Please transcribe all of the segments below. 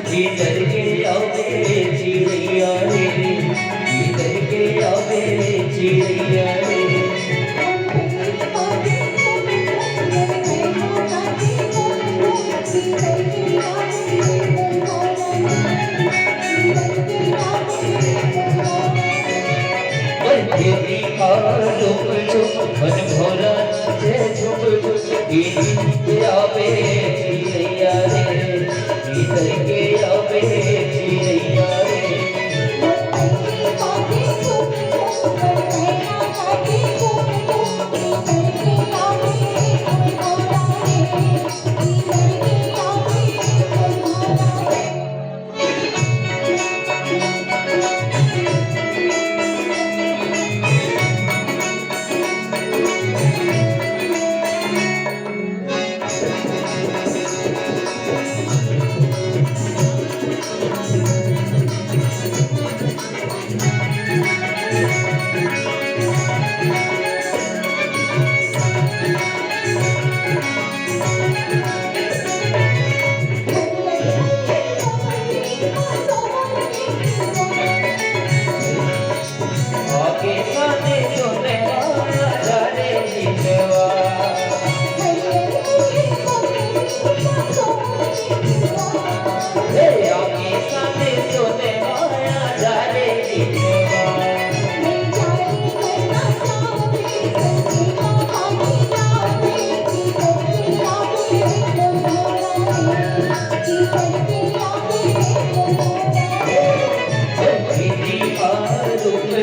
भीतर के आवे चिड़ैया रे, भीतर के आवे चिड़ैया रे। खेती का झुक झुक मन भोरा नाचे झुक झुक, भीतर के आवे चिड़ैया रे, भीतर के आवे चिड़ैया रे।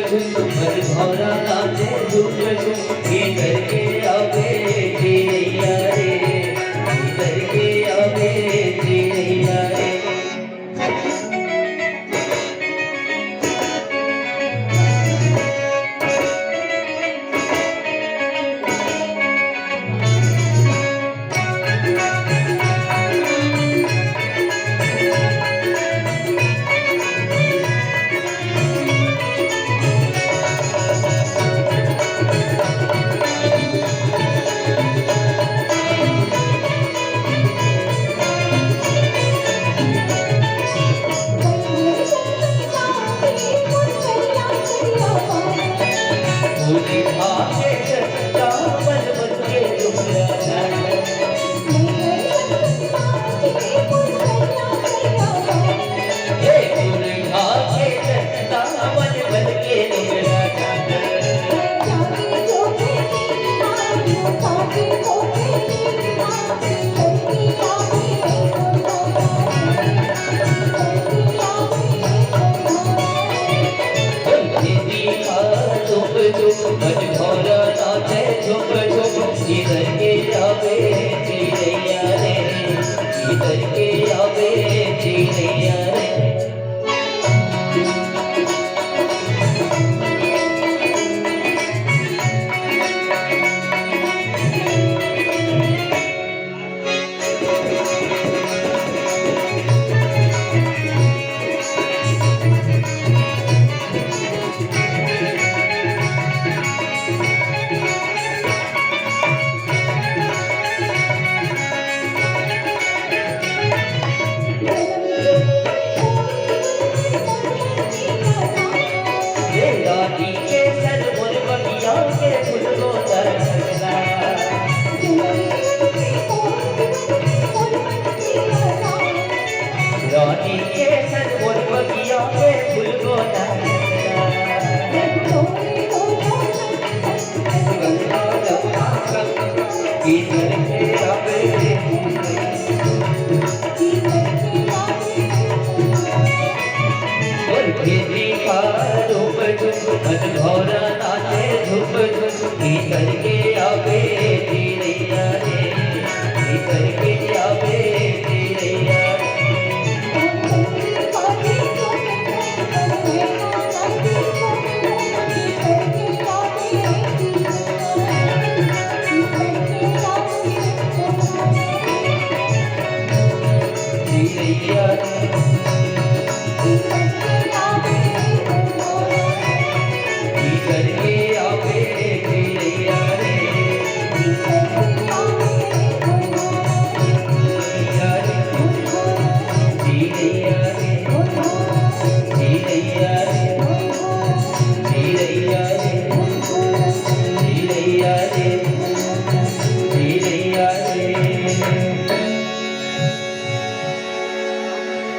भोरा नाचे झुक झुक, भीतर के आवे चिड़ैया रे, भीतर के आवे चिड़ैया रे। मन भोरा नाचे झुक झुक, भीतर के आवे चिड़ैया रे, भीतर के आवे चिड़ैया रे। रानी के सर बोल बगिया के फूल को भीतर के आवे खेती का झुक झुक, मन भोरा नाचे झुक झुक, भीतर के आवे चिड़ैया रे, भीतर के आवे चिड़ैया रे। चिड़ैया रे।